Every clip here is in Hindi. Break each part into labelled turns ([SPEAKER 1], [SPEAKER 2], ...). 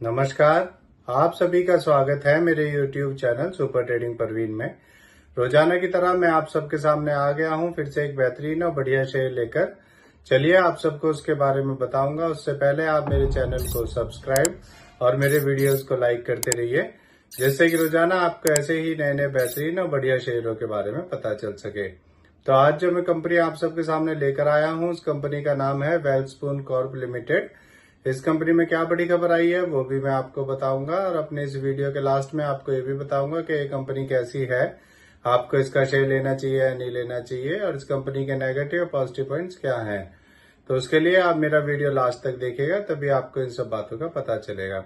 [SPEAKER 1] नमस्कार। आप सभी का स्वागत है मेरे YouTube channel super trading Parveen में। रोजाना की तरह मैं आप सबके सामने आ गया हूं फिर से एक बेहतरीन और बढ़िया शेयर लेकर। चलिए आप सबको उसके बारे में बताऊंगा। उससे पहले आप मेरे चैनल को सब्सक्राइब और मेरे वीडियोस को लाइक करते रहिए, जिससे कि रोजाना आपको ऐसे ही नए नए बेहतरीन और बढ़िया शेयरों के बारे में पता चल सके। तो आज जो मैं कंपनी आप सबके सामने लेकर आया हूँ उस कंपनी का नाम है वेल्सपून कॉर्प लिमिटेड। इस कंपनी में क्या बड़ी खबर आई है वो भी मैं आपको बताऊंगा और अपने इस वीडियो के लास्ट में आपको ये भी बताऊंगा कि ये कंपनी कैसी है, आपको इसका शेयर लेना चाहिए या नहीं लेना चाहिए और इस कंपनी के नेगेटिव और पॉजिटिव पॉइंट्स क्या हैं। तो उसके लिए आप मेरा वीडियो लास्ट तक देखिएगा, तभी आपको इन सब बातों का पता चलेगा।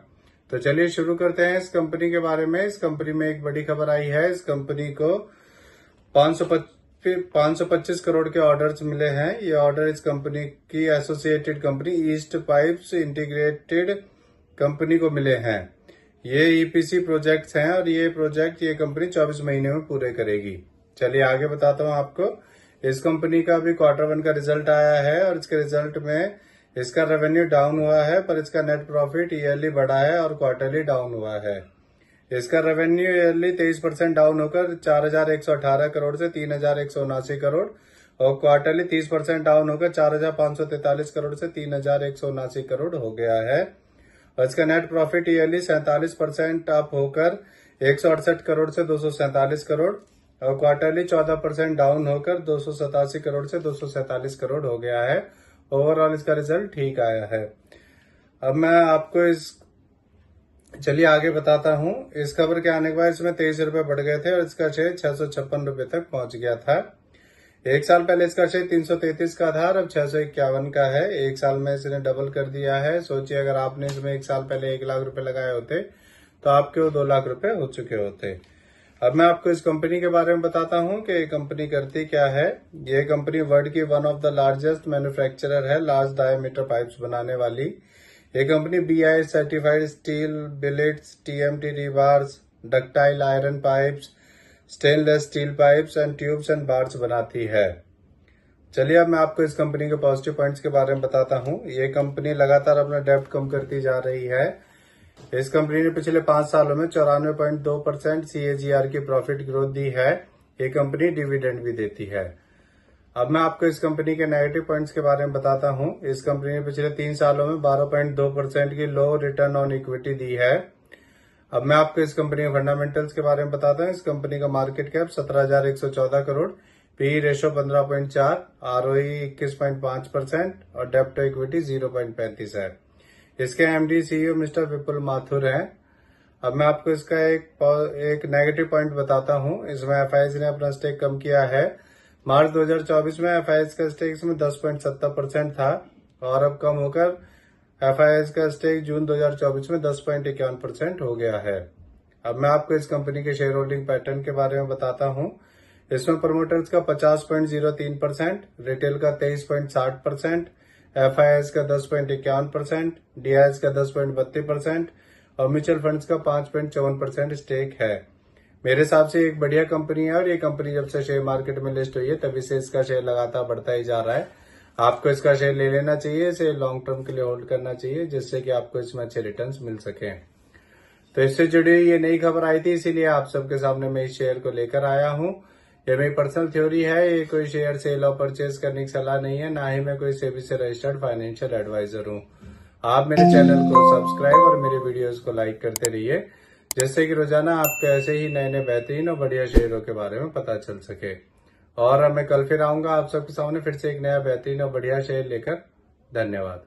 [SPEAKER 1] तो चलिए शुरू करते हैं इस कंपनी के बारे में। इस कंपनी में एक बड़ी खबर आई है। इस कंपनी को 525 करोड़ के ऑर्डर्स मिले हैं। ये ऑर्डर इस कंपनी की associated company east pipes integrated company को मिले हैं। ये ईपीसी प्रोजेक्ट्स हैं और ये कंपनी 24 महीने में पूरे करेगी। चलिए आगे बताता हूँ आपको। इस कंपनी का भी Q1 का रिजल्ट आया है और इसके रिजल्ट में इसका रेवेन्यू डाउन हुआ है, पर इसका नेट प्रॉफिट ईयरली बढ़ा है और क्वार्टरली डाउन हुआ है। इसका रेवेन्यू ईयरली 23% डाउन होकर 4,118 करोड़ से 3,179 करोड़ और क्वार्टरली 30% डाउन होकर 4,543 करोड़ से 3,179 करोड़ हो गया है। और इसका नेट प्रॉफिट ईयरली 47% अप होकर 168 करोड़ से 247 करोड़ और क्वार्टरली 14% डाउन होकर 287 करोड़ से 247 करोड़ हो गया है। ओवरऑल इसका रिजल्ट ठीक आया है। अब मैं आपको चलिए आगे बताता हूँ। इस खबर के आने के बाद इसमें 23 रुपए बढ़ गए थे और इसका शेयर 656 रुपए तक पहुंच गया था। एक साल पहले इसका शेयर 333 का था और अब 651 का है। एक साल में इसने डबल कर दिया है। सोचिए अगर आपने इसमें एक साल पहले 1 लाख रुपए लगाए होते तो आपके वो 2 लाख रुपए हो चुके होते। अब मैं आपको इस कंपनी के बारे में बताता हूँ कि ये कंपनी करती क्या है। ये कंपनी वर्ल्ड की one of the largest manufacturer है लार्ज डायमीटर पाइप्स बनाने वाली। ये company BIS certified steel billets, TMT rebars, ductile iron pipes, stainless steel pipes and tubes and bars बनाती है। चलिए अब मैं आपको इस कंपनी के पॉजिटिव पॉइंट्स के बारे में बताता हूँ। ये कंपनी लगातार अपना डेब्ट कम करती जा रही है। इस कंपनी ने पिछले 5 सालों में 94.2% CAGR की प्रॉफिट ग्रोथ दी है। ये कंपनी डिविडेंड भी देती है। अब मैं आपको इस कंपनी के नेगेटिव पॉइंट्स के बारे में बताता हूं। इस कंपनी ने पिछले 3 सालों में 12.2% की लो रिटर्न ऑन इक्विटी दी है। अब मैं आपको इस कंपनी के फंडामेंटल्स के बारे में बताता हूं। इस कंपनी का market cap 17,114 crore, P ratio 15.4, ROE 21.5% और डेब्ट टू इक्विटी 0.35 है। इसके MD CEO मिस्टर विपुल माथुर हैं। अब मैं आपको इसका एक नेगेटिव पॉइंट बताता हूं। इसमें FIS ने अपना स्टेक कम किया है। मार्च 2024 में FIS का स्टेक इसमें 10.70% था और अब कम होकर FIS का स्टेक जून 2024 में 10.51% हो गया है। अब मैं आपको इस कंपनी के शेयर होल्डिंग पैटर्न के बारे में बताता हूं। इसमें प्रमोटर्स का 50.03%, रिटेल का 23.60%, FIS का 10.51%, DIS का 10.32% और म्यूचुअल फंड्स का 5.54% स्टेक है। मेरे हिसाब से एक बढ़िया कंपनी है और ये कंपनी जब से शेयर मार्केट में लिस्ट हुई है तभी से इसका शेयर लगातार बढ़ता ही जा रहा है। आपको इसका शेयर ले लेना चाहिए, इसे लॉन्ग टर्म के लिए होल्ड करना चाहिए, जिससे कि आपको इसमें अच्छे रिटर्न्स मिल सके। तो इससे जुड़ी हुई ये नई खबर आई थी, इसीलिए आप सबके सामने मैं इस शेयर को लेकर आया हूँ। ये मेरी पर्सनल थ्योरी है, ये कोई शेयर सेल और परचेज करने की सलाह नहीं है, ना ही मैं कोई सेबी से रजिस्टर्ड फाइनेंशियल एडवाइजर हूँ। आप मेरे चैनल को सब्सक्राइब और मेरे वीडियोज को लाइक करते रहिए, जिससे कि रोजाना आपको ऐसे ही नए नए बेहतरीन और बढ़िया शेयरों के बारे में पता चल सके। और मैं कल फिर आऊंगा आप सबके सामने फिर से एक नया बेहतरीन और बढ़िया शेयर लेकर। धन्यवाद।